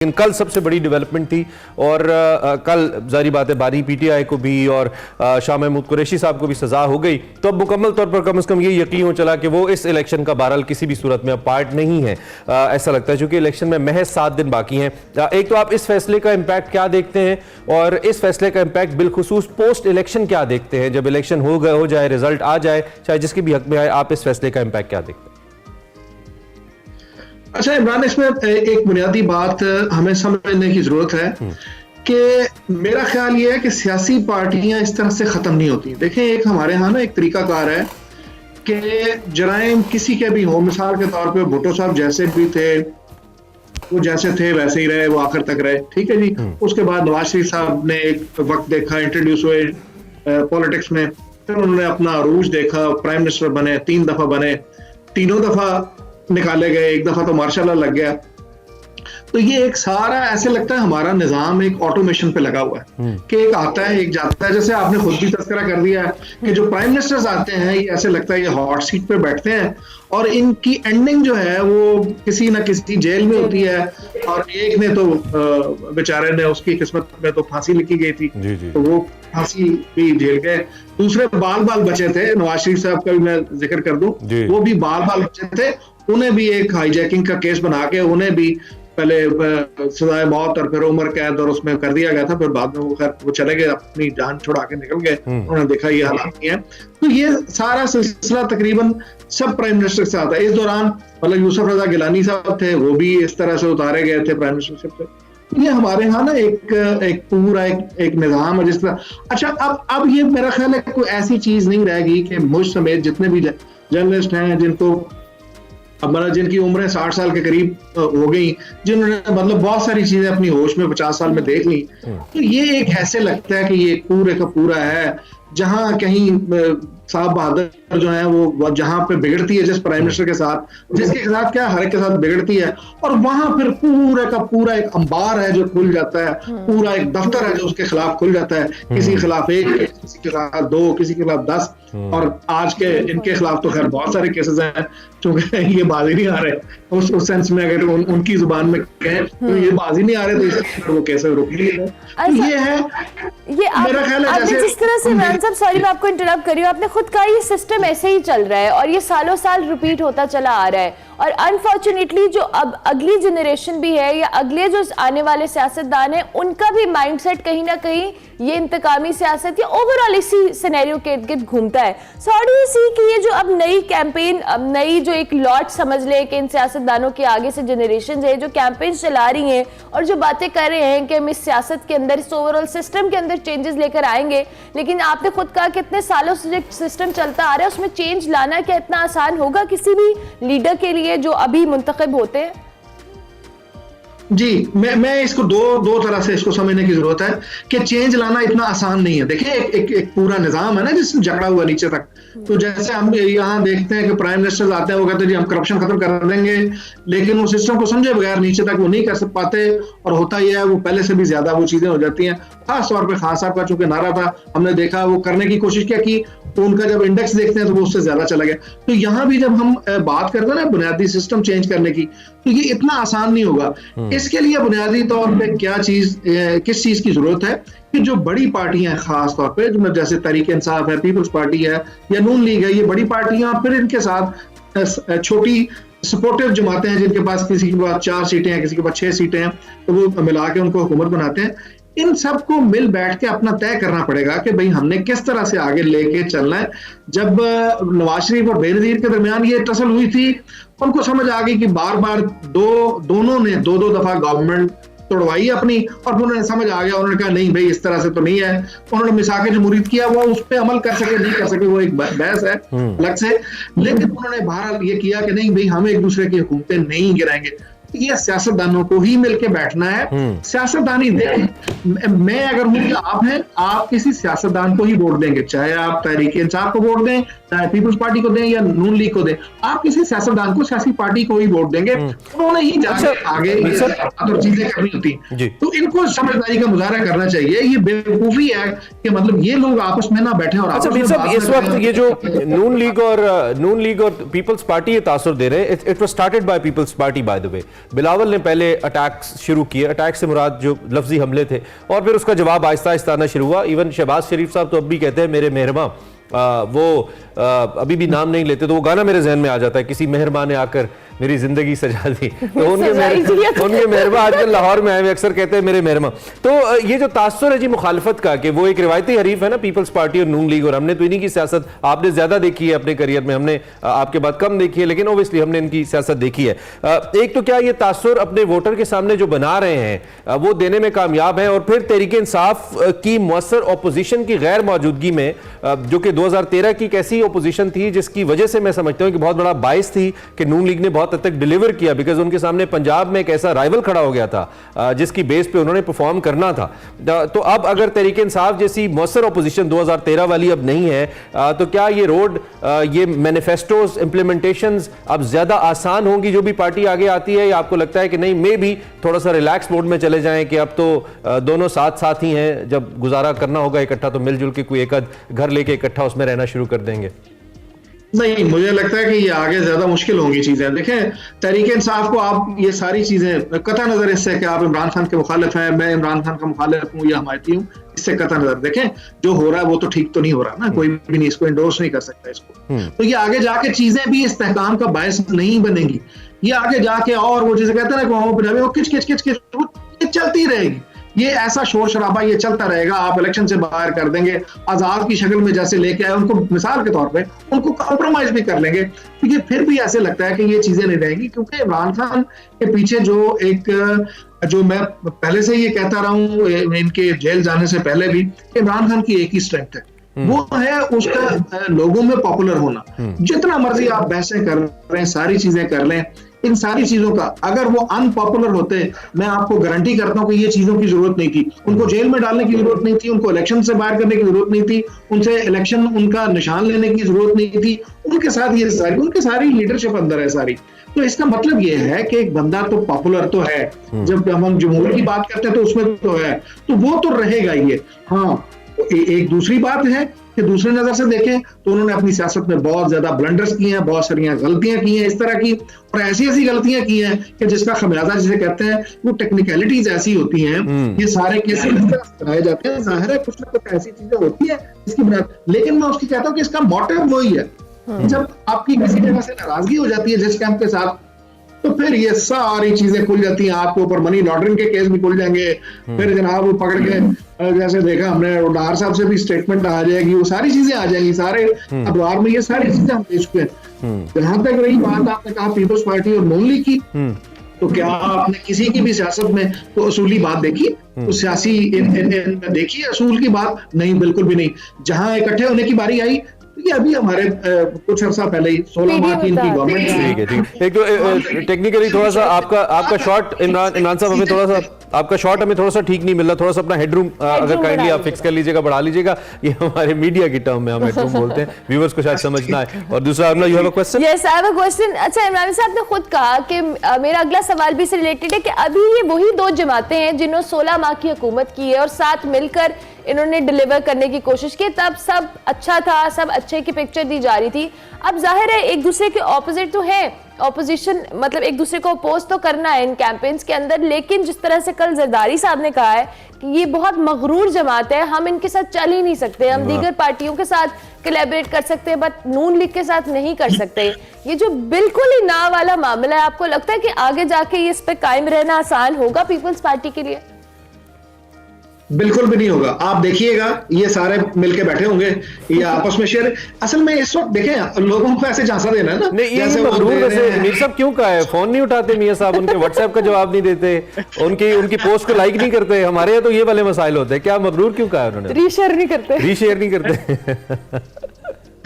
लेकिन कल सबसे बड़ी डेवलपमेंट थी और कल जारी बात है बानी पीटीआई को भी और शाह महमूद कुरैशी साहब को भी सजा हो गई, तो अब मुकम्मल तौर पर कम से कम ये यकीन हो चला कि वो इस इलेक्शन का बहरहाल किसी भी सूरत में अब पार्ट नहीं है। ऐसा लगता है क्योंकि इलेक्शन में महज 7 दिन बाकी हैं। एक तो आप इस फैसले का इम्पैक्ट क्या देखते हैं और इस फैसले का इम्पैक्ट बिलखुसूस पोस्ट इलेक्शन क्या देखते हैं? जब इलेक्शन हो जाए, रिजल्ट आ जाए, चाहे जिसके भी हक में आए, आप इस फैसले का इम्पैक्ट क्या देखते हैं? अच्छा इमरान, इसमें एक बुनियादी बात हमें समझने की जरूरत है कि मेरा ख्याल ये है कि सियासी पार्टियां इस तरह से खत्म नहीं होती। देखें, एक हमारे यहाँ ना एक तरीकाकार है कि जराइम किसी के भी हो, मिसाल के तौर पे भुट्टो साहब जैसे भी थे वो जैसे थे वैसे ही रहे, वो आखिर तक रहे, ठीक है जी। उसके बाद नवाज शरीफ साहब ने एक वक्त देखा, इंट्रोड्यूस हुए पॉलिटिक्स में, फिर उन्होंने अपना अरूज देखा, प्राइम मिनिस्टर बने, 3 दफा बने, तीनों दफा निकाले गए, एक दफा तो मार्शल लग गया। तो ये एक सारा ऐसे लगता है हमारा निजाम एक ऑटोमेशन पे लगा हुआ है कि एक आता है एक जाता है। जैसे आपने खुद भी तस्करा कर दिया है कि जो प्राइम मिनिस्टर्स आते हैं ये ऐसे लगता है ये हॉट सीट पे बैठते हैं और इनकी एंडिंग जो है वो किसी ना किसी जेल में होती है। और एक ने तो बेचारे ने, उसकी किस्मत में तो फांसी लिखी गई थी, तो वो फांसी भी झेल गए। दूसरे बाल बाल बचे थे, नवाज शरीफ साहब का भी मैं जिक्र कर दूं, वो भी बाल बाल बचे थे, उन्हें भी एक हाईजैकिंग का केस बना के उन्हें भी पहले सजाए मौत और फिर उम्र कैद और उसमें कर दिया गया था। फिर बाद में वो चले गए, अपनी जान छुड़ा के निकल गए, उन्होंने देखा ये हालात नहीं है। तो ये सारा सिलसिला तकरीबन सब प्राइम मिनिस्टर के साथ है। इस दौरान मतलब यूसुफ रजा गिलानी साहब थे, वो भी इस तरह से उतारे गए थे प्राइम मिनिस्टरशिप से। ये हमारे यहाँ ना एक पूरा एक निजाम है जिस तरह। अच्छा, अब ये मेरा ख्याल है कोई ऐसी चीज नहीं रहेगी कि मुझ समेत जितने भी जर्नलिस्ट हैं जिनको अब मतलब जिनकी उम्र 60 साल के करीब हो गई, जिन्होंने मतलब बहुत सारी चीजें अपनी होश में 50 साल में देख ली, तो ये एक ऐसे लगता है कि ये पूरे का पूरा है जहां कहीं साहब बहादुर जो है वो जहां पे बिगड़ती है जिस प्राइम मिनिस्टर के साथ, जिसके साथ क्या हर एक के साथ बिगड़ती है, और वहां फिर पूरे का पूरा एक अंबार है जो खुल जाता है, पूरा एक दफ्तर है जो उसके खिलाफ खुल जाता है। किसी के खिलाफ 1, किसी के खिलाफ 2, किसी के खिलाफ 10, और आज के इनके खिलाफ तो खैर बहुत सारे केसेस हैं, क्योंकि ये बाजी नहीं आ रहे उस सेंस में, अगर उनकी जुबान में कहें तो ये बाजी नहीं आ रहे, तो इसलिए वो कैसे रोक लिए गए। तो ये है, मेरा ख्याल है जैसे जिस तरह से इमरान साहब, सॉरी मैं आपको इंटरप्ट कर रही हूँ, आपने खुद कहा ये सिस्टम ऐसे ही चल रहा है और ये सालों साल रिपीट होता चला आ रहा है। और अनफॉर्चुनेटली जो अब अगली जनरेशन भी है या अगले जो आने वाले सियासतदान हैं, उनका भी माइंडसेट कहीं ना कहीं ये इंतकामी सियासत या ओवरऑल इसी सिनेरियो के इर्द गिर्द घूमता है। So how do you see कि ये जो अब नई कैंपेन, अब नई जो एक लॉट समझ ले कि इन सियासतदानों के आगे से जनरेशन है जो कैंपेन चला रही हैं और जो बातें कर रहे हैं कि हम इस सियासत के अंदर, इस ओवरऑल सिस्टम के अंदर चेंजेस लेकर आएंगे, लेकिन आपने खुद कहा कि इतने सालों से जो सिस्टम चलता आ रहा है उसमें चेंज लाना क्या इतना आसान होगा किसी भी लीडर के लिए जो अभी मुंतखब होते हैं? जी, मैं इसको दो तरह से इसको समझने की जरूरत है कि चेंज लाना इतना आसान नहीं है। देखिए, एक पूरा निजाम है ना जिसमें जकड़ा हुआ नीचे तक। तो जैसे हम यहाँ देखते हैं कि प्राइम मिनिस्टर आते हैं, वो कहते हैं जी हम करप्शन खत्म कर देंगे, लेकिन वो सिस्टम को समझे बगैर नीचे तक वो नहीं कर पाते, और होता यह है वो पहले से भी ज्यादा वो चीजें हो जाती हैं। खास तौर पर खान साहब का चूंकि नारा था, हमने देखा वो करने की कोशिश किया कि तो उनका जब इंडेक्स देखते हैं तो वो उससे ज्यादा चला गया। तो यहाँ भी जब हम बात करते हैं ना बुनियादी सिस्टम चेंज करने की, तो ये इतना आसान नहीं होगा। इसके लिए बुनियादी तौर पे किस चीज की जरूरत है कि जो बड़ी पार्टियां हैं, खास तौर पे जैसे तहरीक इंसाफ है, पीपल्स पार्टी है या नून लीग है, ये बड़ी पार्टियां, फिर इनके साथ छोटी सपोर्टिव जमातें हैं जिनके पास किसी के पास 4 सीटें हैं, किसी के पास 6 सीटें हैं, तो वो मिला के उनको हुकूमत बनाते हैं। इन सबको मिल बैठ के अपना तय करना पड़ेगा कि भाई हमने किस तरह से आगे लेके चलना है। जब नवाज शरीफ और बेनजीर के दरमियान ये टसल हुई थी, उनको समझ आ गई कि बार बार दोनों ने दो दफा गवर्नमेंट तोड़वाई अपनी, और उन्होंने समझ आ गया, उन्होंने कहा नहीं भाई इस तरह से तो नहीं है। उन्होंने मिसाक जमहूरियत किया, वो उस पर अमल कर सके नहीं कर सके वो एक बहस है अलग से, लेकिन उन्होंने बहरहाल ये किया कि नहीं भाई हम एक दूसरे की हुकूमतें नहीं गिराएंगे। ये सियासतदानों को ही मिलके बैठना है। सियासतदानी मैं अगर हूं कि आप हैं, आप किसी सियासतदान को ही वोट देंगे, चाहे आप तहरीक इंसाफ को वोट दें, चाहे पीपल्स पार्टी को दें या नून लीग को दें, आप किसी सियासतदान को सियासी पार्टी को ही वोट देंगे, उन्होंने ही जाके आगे और चीजें करनी होती हैं। तो इनको समझदारी का मुजाहरा करना चाहिए। ये बेवकूफी है कि मतलब ये लोग आपस में ना बैठे और अच्छा मीर साहब, इस वक्त ये जो नून लीग और पीपल्स पार्टी ये तासुर दे रहे हैं, it was started by Peoples Party by the way. Bilawal ने पहले अटैक्स शुरू किए, अटैक से मुराद जो लफ्जी हमले थे, और फिर उसका जवाब आहिस्ता आहिस्ता आना शुरू हुआ। इवन शहबाज शरीफ साहब तो अब भी कहते हैं मेरे मेहरमा, वो अभी भी नाम नहीं लेते, तो वो गाना मेरे जहन में आ जाता है, किसी मेहरबान ने आकर मेरी जिंदगी सजा दी। तो उनके मेहरमा आजकल लाहौर में आए हुए अक्सर कहते हैं मेरे मेहरमा। तो ये जो तासुर है जी मुखालफत का, कि वो एक रिवायती हरीफ है ना पीपल्स पार्टी और नून लीग, और हमने तो इन्हीं की सियासत आपने ज्यादा देखी है अपने करियर में, हमने आपके बाद कम देखी है, लेकिन ओबियसली हमने इनकी सियासत देखी है। एक तो क्या ये तासुर अपने वोटर के सामने जो बना रहे हैं वो देने में कामयाब है, और फिर तहरीक इंसाफ की मुअस्सर ऑपोजिशन की गैर मौजूदगी में, जो कि 2013 की एक ऐसी ऑपोजिशन थी जिसकी वजह से मैं समझता हूं कि बहुत बड़ा बाइस थी कि नून लीग ने बहुत हद तक डिलीवर किया, बिकॉज उनके सामने पंजाब में एक ऐसा राइवल खड़ा हो गया था जिसकी बेस पे उन्होंने परफॉर्म करना था। तो अब अगर तहरीक इंसाफ जैसी मुअस्सर ऑपोजिशन 2013 वाली अब नहीं है, तो क्या ये रोड, ये मैनिफेस्टोज, इंप्लीमेंटेशंस अब ज्यादा आसान होंगी जो भी पार्टी आगे आती है, या आपको लगता है कि नहीं मे भी थोड़ा सा रिलैक्स मोड में चले जाएं कि अब तो दोनों साथ साथ ही हैं, जब गुजारा करना होगा इकट्ठा तो मिलजुल के कोई एक घर लेके इकट्ठा उसमें रहना शुरू कर देंगे? नहीं, मुझे लगता है कि ये आगे ज्यादा मुश्किल होंगी चीजें। देखें, तहरीक इंसाफ को आप ये सारी चीजें कता नजर इससे कि आप इमरान खान के मुखालिफ हैं, मैं इमरान खान का मुखालिफ हूँ या हमायती हूँ, इससे कता नजर देखें जो हो रहा है वो तो ठीक तो नहीं हो रहा ना, कोई भी नहीं इसको इंडोर्स नहीं कर सकता इसको। तो ये आगे जाके चीजें भी इस्तेहकाम का बायस नहीं बनेंगी, ये आगे जाके और वो जिसे कहते हैं ना वो किच किच किच किच वो चलती रहेगी। ये ऐसा शोर शराबा ये चलता रहेगा, आप इलेक्शन से बाहर कर देंगे, आजाद की शक्ल में जैसे लेके आए उनको मिसाल के तौर पे, उनको कॉम्प्रोमाइज भी कर लेंगे, क्योंकि फिर भी ऐसे लगता है कि ये चीजें नहीं रहेंगी। क्योंकि इमरान खान के पीछे जो मैं पहले से ये कहता रहा हूँ इनके जेल जाने से पहले भी, इमरान खान की एक ही स्ट्रेंथ है, वो है उसका लोगों में पॉपुलर होना। जितना मर्जी आप बहसें कर रहे हैं, सारी चीजें कर लें, इन सारी चीजों का अगर वो अनपॉपुलर होते, मैं आपको गारंटी करता हूं कि ये चीजों की जरूरत नहीं थी, उनको जेल में डालने की जरूरत नहीं थी, उनको इलेक्शन से बाहर करने की जरूरत नहीं थी, उनसे इलेक्शन उनका निशान लेने की जरूरत नहीं थी, उनके साथ ये उनकी सारी लीडरशिप अंदर है सारी। तो इसका मतलब ये है कि एक बंदा तो पॉपुलर तो है, जब हम जमहूर की बात करते हैं तो उसमें तो है, तो वो तो रहेगा ये। हाँ, एक दूसरी बात है कि दूसरी नजर से देखें तो उन्होंने अपनी सियासत में बहुत ज्यादा ब्लंडर्स किए हैं, बहुत सारी गलतियां की हैं इस तरह की, और ऐसी गलतियां की हैं कि जिसका खमियाजा जिसे कहते हैं वो टेक्निकलिटीज ऐसी होती हैं, ये सारे केसेस कराए जाते हैं, जाहिर है कुछ ना कुछ ऐसी चीजें होती है इसकी बुनियाद। लेकिन मैं उसकी कहता हूँ कि इसका मोटिव वही है, जब आपकी किसी जगह से नाराजगी हो जाती है जिस कैंप के साथ, तो फिर ये सारी चीजें खुल जाती हैं आपके ऊपर, मनी लॉन्ड्रिंग के केस भी खुल जाएंगे, फिर जनाब वो पकड़ के जैसे देखा हमने डार साहब से भी स्टेटमेंट आ जाएगी, वो सारी चीजें आ जाएंगी, सारे अखबार में ये सारी चीजें हम देख चुके हैं। जहां तक रही बात आपने कहा पीपल्स पार्टी और नून लीग की, तो क्या आपने किसी की भी सियासत में तो असूली बात देखी, तो सियासी देखी असूल की बात? नहीं, बिल्कुल भी नहीं। जहां इकट्ठे होने की बारी आई, ये अभी हमारे कुछ अर्सा पहले ही 16 माह की इनकी गवर्नमेंट। एक तो टेक्निकली थोड़ा सा आपका शॉट इमरान साहब, हमें थोड़ा सा आपका शॉट हमें थोड़ा सा ठीक नहीं मिल रहा, थोड़ा सा अपना हेडरूम अगर काइंडली आप फिक्स कर लीजिएगा, बढ़ा लीजिएगा। ये हमारे मीडिया की टर्म में हम हेडरूम बोलते हैं, व्यूअर्स को शायद समझना है। और दूसरा you have a question? Yes, I have a question. अच्छा, इमरान साहब ने खुद कहा कि मेरा अगला सवाल भी इससे रिलेटेड है कि अभी ये वही दो जमातें हैं जिन्होंने 16 माह की हुकूमत की है और साथ मिलकर इन्होंने डिलीवर करने की कोशिश की, तब सब अच्छा था, सब अच्छे की पिक्चर दी जा रही थी। अब जाहिर है एक दूसरे के ऑपोजिट तो है, ऑपोजिशन मतलब एक दूसरे को अपोज तो करना है इन कैंपेन्स के अंदर, लेकिन जिस तरह से कल जरदारी साहब ने कहा है कि ये बहुत मगरूर जमात है, हम इनके साथ चल ही नहीं सकते, हम दीगर पार्टियों के साथ कोलैबोरेट कर सकते हैं बट नून लीग के साथ नहीं कर सकते। ये जो बिल्कुल ही ना वाला मामला है, आपको लगता है कि आगे जाके इस पे कायम रहना आसान होगा पीपल्स पार्टी के लिए? बिल्कुल भी नहीं होगा। आप देखिएगा ये सारे मिलके बैठे होंगे, ये आपस में शेयर, असल में इस वक्त देखें लोगों को ऐसे झांसा देना है ना, नहीं ये मगरूर वैसे मीर साहब क्यों कहा है, फोन नहीं उठाते मियां साहब, उनके व्हाट्सएप का जवाब नहीं देते, उनकी पोस्ट को लाइक नहीं करते, हमारे यहाँ तो ये वाले मसाइल होते हैं। क्या मगरूर क्यों कहा है उन्होंने? रीशेयर नहीं करते। रीशेयर नहीं करते।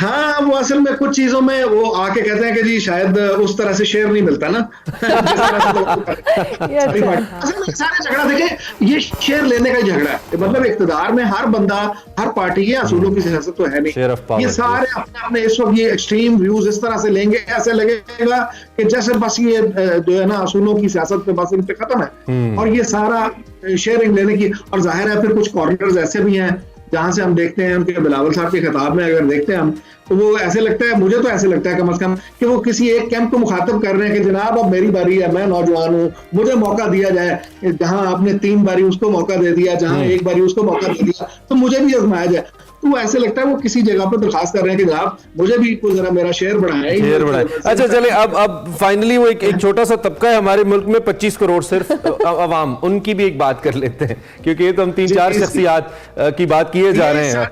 हाँ, वो असल में कुछ चीजों में वो आके कहते हैं कि जी शायद उस तरह से शेयर नहीं मिलता ना जिस तरह से ये अच्छा है। असल में सारे झगड़ा देखें, ये शेयर लेने का ही झगड़ा है। मतलब इख्तिदार में हर बंदा, हर पार्टी के असूलों की सियासत तो है Share of नहीं। power, ये सारे अपने अपने इस वक्त ये एक्सट्रीम व्यूज इस तरह से लेंगे, ऐसे लगेगा कि जैसे बस ये जो है ना असूलों की सियासत पे बस इन पे खत्म है। और ये सारा शेयरिंग लेने की, और जाहिर है फिर कुछ कॉर्नर्स ऐसे भी हैं जहां से हम देखते हैं उनके बिलावल साहब के खिताब में अगर देखते हैं हम, तो वो ऐसे लगता है, मुझे तो ऐसे लगता है कम से कम, कि वो किसी एक कैंप को मुखातब कर रहे हैं कि जनाब अब मेरी बारी है, मैं नौजवान हूँ, मुझे मौका दिया जाए। जहां आपने 3 बारी उसको मौका दे दिया, जहां 1 बारी उसको मौका दे दिया, तो मुझे भी आजमाया जाए। तो वो ऐसे लगता है वो किसी जगह पर दरखास्त कर रहे हैं कि जनाब मुझे भी कोई जरा मेरा शेयर बढ़ाए। शेयर बढ़ाए। अच्छा चले, अब फाइनली वो एक छोटा सा तबका है हमारे मुल्क में, 25 करोड़ सिर्फ अवाम, उनकी भी एक बात कर लेते हैं, क्योंकि ये तो हम 3-4 शख्सियात की बात किए जा रहे हैं।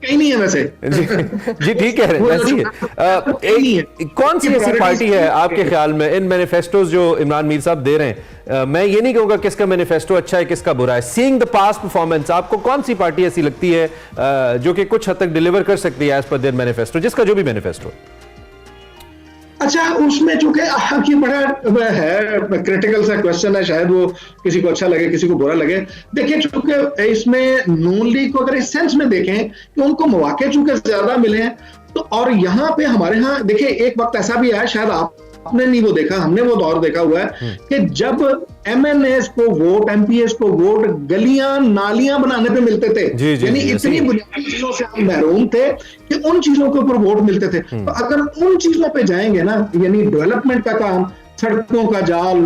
कहीं नहीं है वैसे। जी ठीक कह रहे हैं, ऐसी है। कौन सी ऐसी पार्टी है आपके ख्याल में इन मैनिफेस्टोज जो इमरान मीर साहब दे रहे हैं, मैं ये नहीं कहूंगा किसका मैनिफेस्टो अच्छा है किसका बुरा है, सीइंग द पास्ट परफॉर्मेंस, आपको कौन सी पार्टी ऐसी लगती है जो कि कुछ हद तक डिलीवर कर सकती है एज पर देयर मैनिफेस्टो, जिसका जो भी मैनिफेस्टो? अच्छा, उसमें चूंकि ये बड़ा है क्रिटिकल सा क्वेश्चन है, शायद वो किसी को अच्छा लगे किसी को बुरा लगे। देखिए, चूंकि इसमें नून लीग को अगर इस सेंस में देखें कि उनको मौके चूंकि ज्यादा मिले हैं, तो और यहाँ पे हमारे यहाँ देखिए एक वक्त ऐसा भी आया, शायद आपने नहीं वो देखा, हमने वो दौर देखा हुआ है कि जब MNAs को वोट, MPAs को वोट गलियां नालियां बनाने पे मिलते थे, यानी इतनी बुनियादी चीजों से हम महरूम थे कि उन चीजों के ऊपर वोट मिलते थे। तो अगर उन चीजों पे जाएंगे ना, यानी डेवलपमेंट का काम, सड़कों का जाल,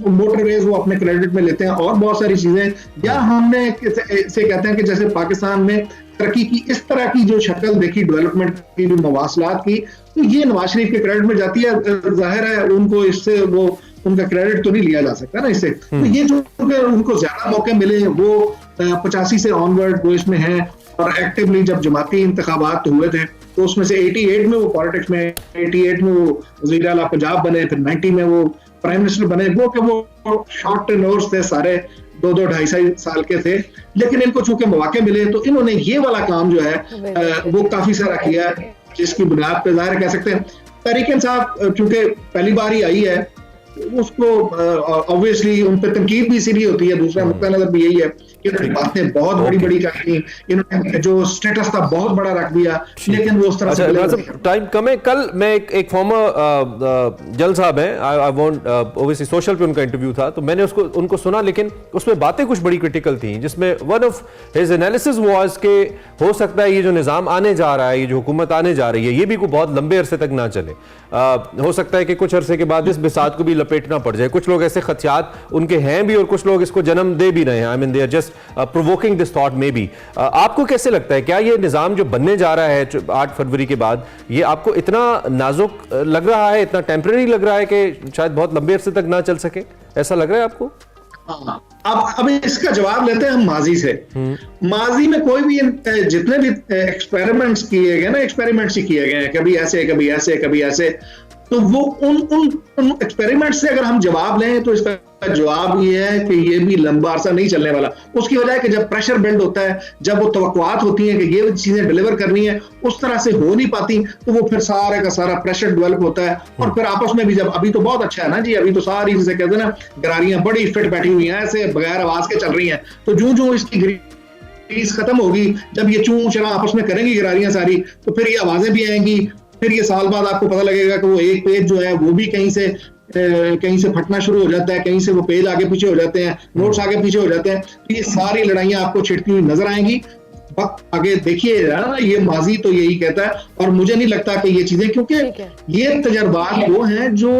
मोटरवेज वो अपने क्रेडिट में लेते हैं और बहुत सारी चीजें, या हमने से कहते हैं कि जैसे पाकिस्तान में तरक्की की इस तरह की जो शक्ल देखी डेवलपमेंट की, जो मवासलात की, तो ये नवाज शरीफ के क्रेडिट में जाती है। जाहिर है उनको इससे वो उनका क्रेडिट तो नहीं लिया जा सकता ना इससे। तो ये जो उनको ज्यादा मौके मिले वो 85 से ऑनवर्ड वो इसमें है, और एक्टिवली जब जमाती इंतखाबात हुए थे तो उसमें से 88 में वो पॉलिटिक्स में, 88 में वो वज़ीर आला पंजाब बने, फिर 90 में वो प्राइम मिनिस्टर बने। वो शॉर्ट टेन्योर्स थे, सारे 2-2-2.5 साल के थे, लेकिन इनको चूंकि मौके मिले तो इन्होंने ये वाला काम जो है वो काफी सारा किया, जिसकी बुनियाद पे जाहिर कह सकते हैं तहरीक इंसाफ चूंकि पहली बार ही आई है, उसको ऑब्वियसली उन पर तनकीद भी इसीलिए होती है। दूसरा नुक्ता नजर भी यही है कि बातें बहुत बड़ी कर दी, इन्होंने जो स्टेटस था बहुत बड़ा रख दिया, लेकिन वो उस तरह से टाइम कम है। कल मैं एक फॉर्मर जल साहब हैं, आई वांट ओबियसली सोशल पे उनका इंटरव्यू था, तो मैंने उनको सुना, लेकिन उसमें बातें कुछ बड़ी क्रिटिकल थी, जिसमें one of his analysis was के हो सकता है ये जो निज़ाम आने जा रहा है, ये जो हुकूमत आने जा रही है, ये भी कोई बहुत लंबे अरसे तक ना चले। हो सकता है कि कुछ अरसे के बाद इस बिसात को भी लपेटना पड़ जाए। कुछ लोग ऐसे खदशात उनके हैं भी, और कुछ लोग इसको जन्म दे भी रहे हैं। I mean they are just provoking this thought maybe. आपको कैसे लगता है, क्या ये निज़ाम जो बनने जा रहा है 8 फरवरी के बाद, ये आपको इतना नाजुक लग रहा है, इतना टेम्परेरी लग रहा है कि शायद बहुत लंबे अरसे तक ना चल सके? ऐसा लग रहा है आपको? अब इसका जवाब लेते हैं हम माजी से। माजी में कोई भी जितने भी एक्सपेरिमेंट्स किए गए ना, एक्सपेरिमेंट्स ही किए गए हैं, कभी ऐसे कभी ऐसे कभी ऐसे, तो वो उन एक्सपेरिमेंट से अगर हम जवाब लें तो इसका जवाब ये है कि ये भी लंबा अरसा नहीं चलने वाला। उसकी वजह है कि जब प्रेशर बिल्ड होता है, जब वो तवक्कुआत होती हैं कि ये चीजें डिलीवर करनी है, उस तरह से हो नहीं पाती, तो वो फिर सारे का सारा प्रेशर डेवलप होता है। और फिर आपस में भी जब, अभी तो बहुत अच्छा है ना जी, अभी तो सारी जिसे कहते हैं ना गरारियां बड़ी फिट बैठी हुई हैं, ऐसे बगैर आवाज के चल रही हैं। तो जो इसकी ग्रीस खत्म होगी, जब ये चूं चला आपस में करेंगी गरारियां सारी, तो फिर ये आवाजें भी आएंगी। फिर ये साल बाद आपको पता लगेगा कि वो एक पेज जो है वो भी कहीं से फटना शुरू हो जाता है, कहीं से वो पेज आगे पीछे हो जाते हैं, नोट्स आगे पीछे हो जाते हैं। तो ये सारी लड़ाइयां आपको छिड़ती हुई नजर आएंगी। वक्त आगे देखिए ना, ये माजी तो यही कहता है, और मुझे नहीं लगता कि ये चीजें, क्योंकि ये तजर्बात वो हैं जो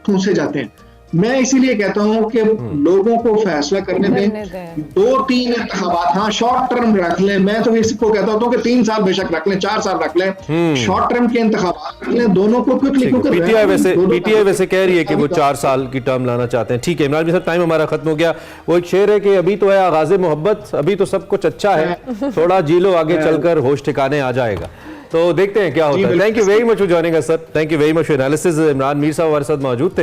ठूंसे जाते हैं। मैं इसीलिए कहता हूं कि लोगों को फैसला करने दें। 2-3 इंतखाबात, हाँ शॉर्ट टर्म रख लें, मैं तो इसको कहता हूं कि 3 साल बेशक रख लें, 4 साल रख लें, शॉर्ट टर्म के इंतखाबात रख लें, दोनों को क्विकली। पीटीआई वैसे कह रही है कि वो 4 साल की टर्म लाना चाहते हैं। ठीक है इमरान जी साहब, टाइम हमारा खत्म हो गया। वो एक शेर है कि अभी तो है आगाज़े मोहब्बत, अभी तो सब कुछ अच्छा है, थोड़ा जी लो आगे चलकर होश ठिकाने आ जाएगा। तो देखते हैं क्या होता है। Thank you very much for joining us sir, thank you very much for analysis. Imran Mir साहब हमारे साथ मौजूद थे।